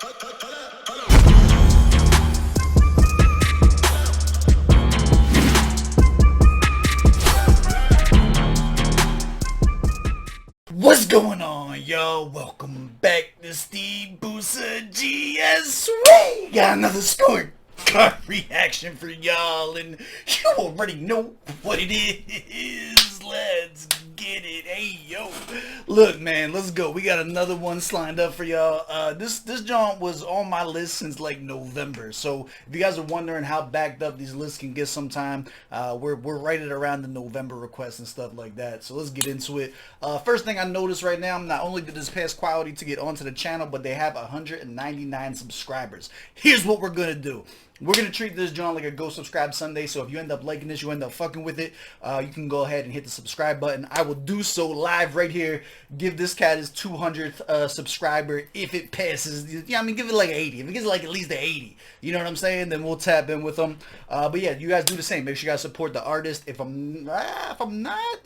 What's going on, y'all? Welcome back to SteveBussaGS. We got another scorecard reaction for y'all, and you already know what it is. Let's get it. Hey, yo. Look, man, let's go. We got another one lined up for y'all. This jaunt was on my list since like November. So if you guys are wondering how backed up these lists can get sometime, we're right at around the November requests and stuff like that. So let's get into it. First thing I noticed right now, not only did this pass quality to get onto the channel, but they have 199 subscribers. Here's what we're gonna do. We're going to treat this joint like a Go Subscribe Sunday, so if you end up liking this, you end up fucking with it, you can go ahead and hit the subscribe button. I will do so live right here. Give this cat his 200th subscriber if it passes. Yeah, I mean, give it like 80. If it gets like at least 80, you know what I'm saying? Then we'll tap in with them. But yeah, you guys do the same. Make sure you guys support the artist. If I'm not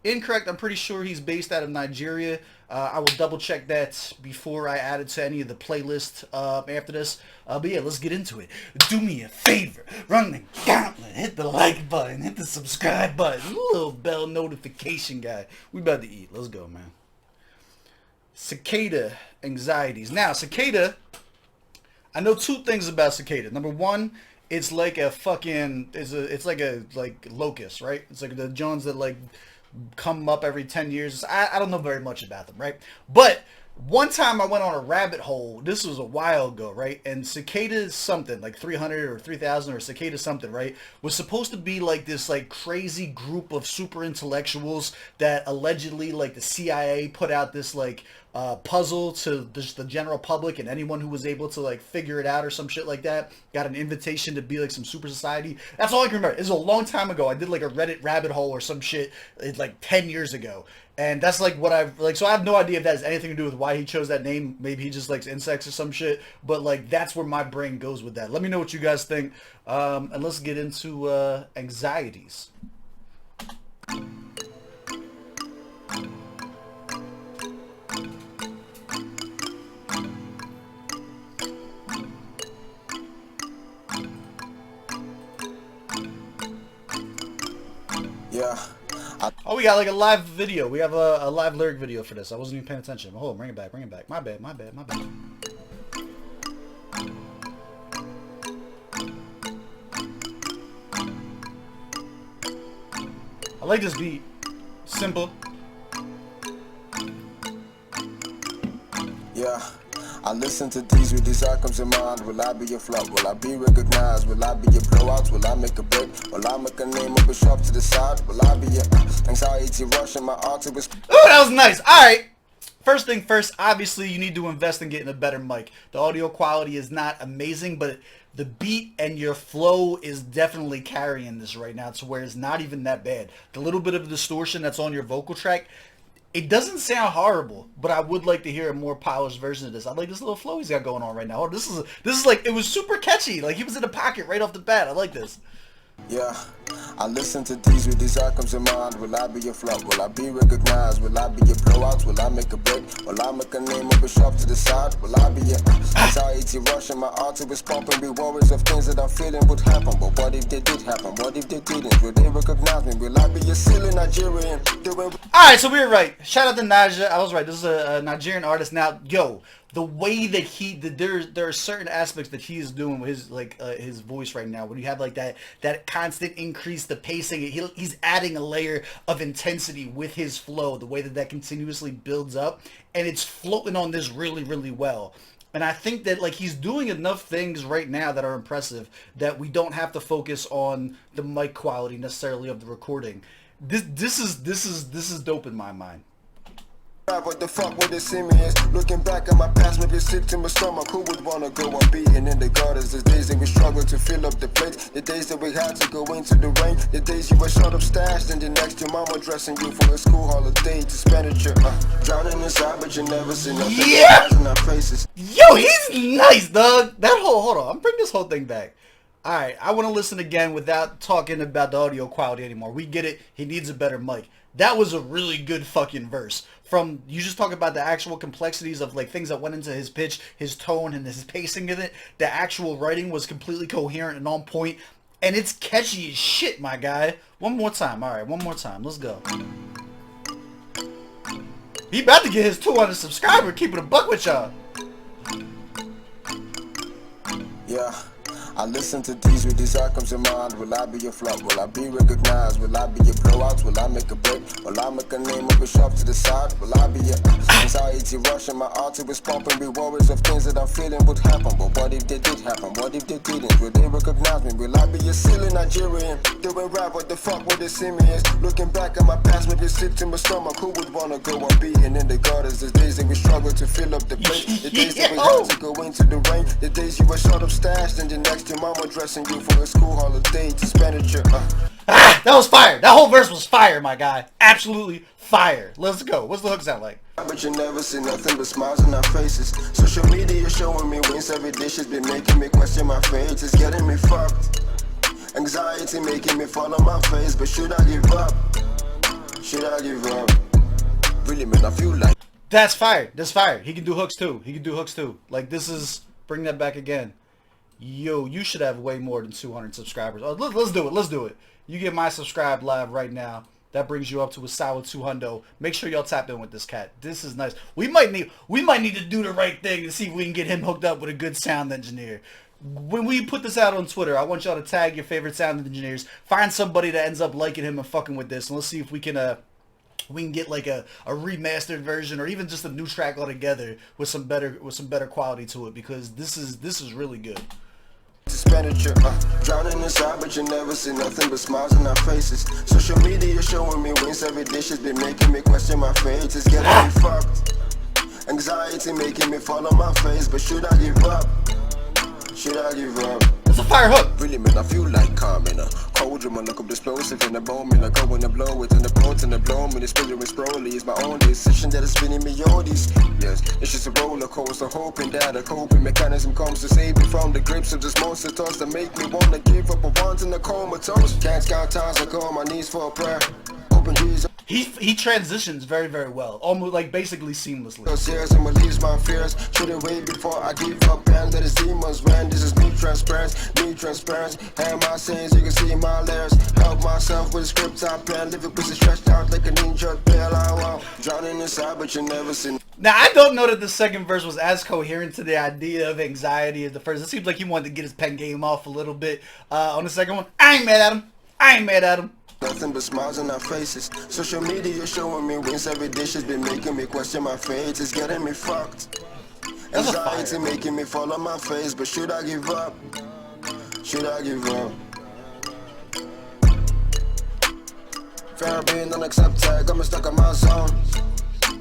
incorrect, I'm pretty sure he's based out of Nigeria. I will double check that before I add it to any of the playlists after this. But yeah, let's get into it. Do me a favor. Run the gauntlet. Hit the like button. Hit the subscribe button. Little bell notification guy. We about to eat. Let's go, man. Cicada Anxieties. Now, Cicada, I know two things about Cicada. Number one, it's like a fucking, it's like a locust, right? It's like the Jones that like come up every 10 years. I don't know very much about them, right? But one time I went on a rabbit hole. This was a while ago, right? And Cicada something, like 300 or 3,000 or Cicada something, right? Was supposed to be like this like crazy group of super intellectuals that allegedly like the CIA put out this like puzzle to just the general public, and anyone who was able to like figure it out or some shit like that got an invitation to be like some super society. That's all I can remember. It was a long time ago. I did like a Reddit rabbit hole or some shit like 10 years ago. And that's like what I've like, so I have no idea if that has anything to do with why he chose that name. Maybe he just likes insects or some shit, but like that's where my brain goes with that. Let me know what you guys think. And let's get into Anxieties. Yeah. Oh, we got like a live video. We have a live lyric video for this. I wasn't even paying attention. Oh, bring it back, bring it back. My bad, my bad, my bad. I like this beat. Simple. Yeah. I listen to these with desire comes in mind. Will I be a flop? Will I be recognized? Will I be a blowout? Will I make a break? Will I make a name up a shop to the side? Will I be a anxiety rush in my art? Ooh, that was nice. Alright. First thing first, obviously you need to invest in getting a better mic. The audio quality is not amazing, but the beat and your flow is definitely carrying this right now to where it's not even that bad. The little bit of distortion that's on your vocal track, it doesn't sound horrible, but I would like to hear a more polished version of this. I like this little flow he's got going on right now. Oh, this is like, it was super catchy. Like he was in the pocket right off the bat. I like this. Yeah, I listen to these with desire comes in mind. Will I be a flop? Will I be recognized? Will I be a blowout? Will I make a break? Will I make a name up a shop to the side? Will I be a anxiety rush in my artery is pumping? Be worries of things that I'm feeling would happen. But what if they did happen? What if they didn't? Will they recognize me? Will I be a silly Nigerian? Alright, so we were right. Shout out to Naja. I was right. This is a Nigerian artist. Now, yo, the way that there are certain aspects that he is doing with his his voice right now. When you have like that constant increase, the pacing, he's adding a layer of intensity with his flow. The way that continuously builds up, and it's floating on this really, really well. And I think that like he's doing enough things right now that are impressive that we don't have to focus on the mic quality necessarily of the recording. This is dope in my mind. What the fuck would they see me as? Looking back at my past, maybe sick to my stomach. Who would wanna go on beating in the gutters? The days that we struggled to fill up the plate, the days that we had to go into the rain, the days you were shut up stashed, and the next your mama dressing you for a school holiday expenditure. Drowning inside, but you never see nothing. Yeah. In our faces. Yo, he's nice, dog. Hold on, I'm bringing this whole thing back. Alright, I want to listen again without talking about the audio quality anymore. We get it. He needs a better mic. That was a really good fucking verse. from you just talk about the actual complexities of like things that went into his pitch, his tone, and his pacing of it. The actual writing was completely coherent and on point, and it's catchy as shit, my guy. One more time, all right, one more time. Let's go. He about to get his 200 subscriber. Keep it a buck with y'all. Yeah, I listen to these with these outcomes in mind. Will I be a flop? Will I be recognized? Will I be a blowout? Will I make a break? Will I make a name up a shop to the side? Will I be a anxiety rushing my artery was pumping with worries of things that I'm feeling would happen? But what if they did happen? What if they didn't? Will they recognize me? Will I be a silly Nigerian doing rap? What the fuck would they see me as? Looking back at my past, maybe sick to my stomach. Who would wanna go on beating in the gutters? The days that we struggle to fill up the plate, the days that we had to go into the rain, the days you were short of stash, and the next your mama dressing you for a school holiday expenditure. That was fire. That whole verse was fire, my guy. Absolutely fire. Let's go. What's the hook sound like? But you never see nothing but smiles on our faces. Social media showing me wins every day. Shit's been making me question my fate. It's getting me fucked. Anxiety making me fall on my face. But should I give up? Should I give up? Really, man, I feel like That's fire. That's fire. He can do hooks too. He can do hooks too. Like this is bring that back again. Yo, you should have way more than 200 subscribers. Oh, let's do it. Let's do it. You get my subscribe live right now. That brings you up to a solid 200. Make sure y'all tap in with this cat. This is nice. We might need to do the right thing to see if we can get him hooked up with a good sound engineer. When we put this out on Twitter, I want y'all to tag your favorite sound engineers. Find somebody that ends up liking him and fucking with this, and let's see if we can get like a remastered version or even just a new track altogether with some better quality to it, because this is really good. expenditure. Drowning inside, but you never see nothing but smiles on our faces. Social media showing me wins every day. Shit's been making me question my fate. It's getting me fucked. Anxiety making me fall on my face. But should I give up? Should I give up? It's a fire hook. Really, man, I feel like calming. Cold man, look up explosive in the moment. I go in the blow it in the boat and the blow me. The spirit is Broly. It's my own decision that is spinning me all these. Yes, it's just a roller coaster. Hoping that a coping mechanism comes to save me from the grips of this monster toss that make me wanna give up. I want in the comatose. Can't count times I go on my knees for a prayer. Open Jesus. He transitions very, very well, almost like basically seamlessly. And relieves my fears. Shouldn't wait before I give up and let his demons win. This is me transparent, and my sins, you can see my layers. Help myself with scripts I pen. Live it pussy stretched out like an injured pill. I want drowning inside, but you never see. Now I don't know that the second verse was as coherent to the idea of anxiety as the first. It seems like he wanted to get his pen game off a little bit on the second one. I ain't mad at him. Nothing but smiles on our faces. Social media showing me wins every day. Shit's been making me question my fate. It's getting me fucked. Anxiety making me fall on my face. But should I give up? Should I give up? Fair being unaccepted. Got me stuck in my zone.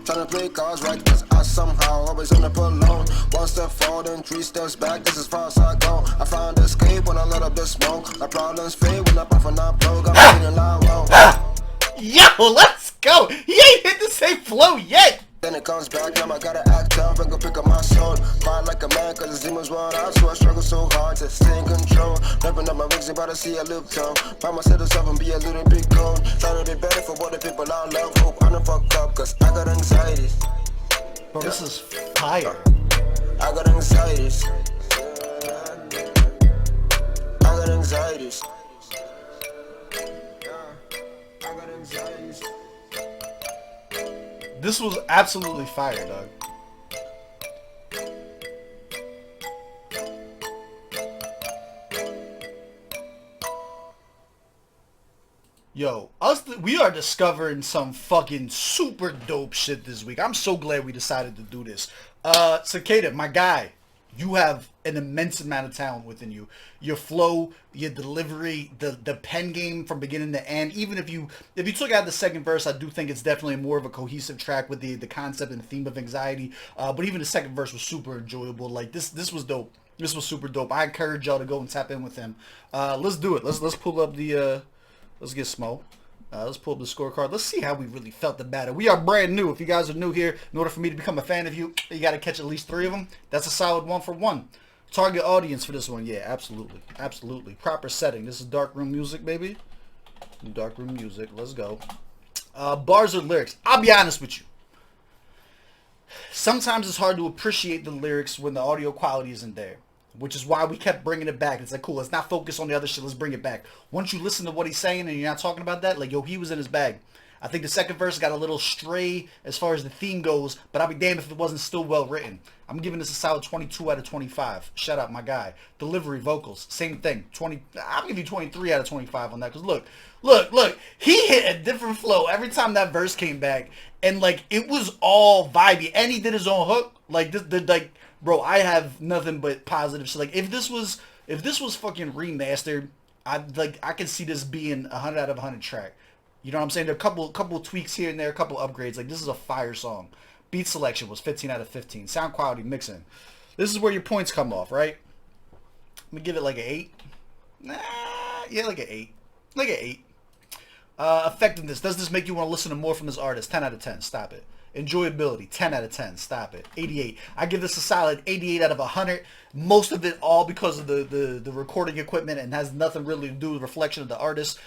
Trying to play cards right, cause I somehow always on the alone. One step forward and 3 steps back, this is as far as I go. I found escape when I let up the smoke. My problems fade when I puff and I blow. Got me feeling loud, whoa. Yo, let's go! He ain't hit the same flow yet! Then it comes back, now I gotta act tough and go pick up my sword. Fight like a man, cause the demons run out, so I struggle so hard to stay in control. Wrapping up my wings, about to see a little tone. Find myself up and be a little bit cold. Trying to be better for what the people I love. Hope I don't fuck up, cause I got anxieties. Bro, this is fire. I got anxieties. I got anxieties. I got anxieties. This was absolutely fire, dog. Yo, we are discovering some fucking super dope shit this week. I'm so glad we decided to do this. CICADA, my guy, you have an immense amount of talent within you. Your flow, your delivery, the pen game from beginning to end. Even if you took out the second verse, I do think it's definitely more of a cohesive track with the concept and theme of anxiety. But even the second verse was super enjoyable. Like this was dope. This was super dope. I encourage y'all to go and tap in with him. Let's do it. Let's pull up the let's get Smo. Let's pull up the scorecard. Let's see how we really felt the battle. We are brand new. If you guys are new here, in order for me to become a fan of you, you got to catch at least 3 of them. That's a solid 1 for 1. Target audience for this one. Yeah, absolutely. Absolutely. Proper setting. This is darkroom music, baby. Darkroom music. Let's go. Bars or lyrics. I'll be honest with you. Sometimes it's hard to appreciate the lyrics when the audio quality isn't there, which is why we kept bringing it back. It's like, cool, let's not focus on the other shit. Let's bring it back. Once you listen to what he's saying and you're not talking about that, like, yo, he was in his bag. I think the second verse got a little stray as far as the theme goes, but I'll be damned if it wasn't still well written. I'm giving this a solid 22 out of 25. Shout out my guy. Delivery, vocals, same thing. I'll give you 23 out of 25 on that. Because look, he hit a different flow every time that verse came back, and like it was all vibey. And he did his own hook. Like bro, I have nothing but positive shit. Like if this was fucking remastered, I could see this being 100 out of 100 track. You know what I'm saying? There are a couple tweaks here and there, a couple upgrades. Like, this is a fire song. Beat selection was 15 out of 15. Sound quality, mixing. This is where your points come off, right? I'm going to give it like an 8. Nah, yeah, like an 8. Like an 8. Effectiveness. Does this make you want to listen to more from this artist? 10 out of 10. Stop it. Enjoyability. 10 out of 10. Stop it. 88. I give this a solid 88 out of 100. Most of it all because of the recording equipment and has nothing really to do with reflection of the artist.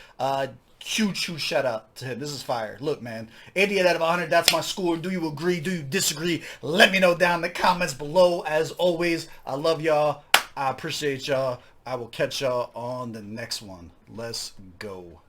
Huge shout out to him. This is fire. Look, man, 88 out of 100. That's my score. Do you agree? Do you disagree? Let me know down in the comments below. As always, I love y'all. I appreciate y'all. I will catch y'all on the next one. Let's go.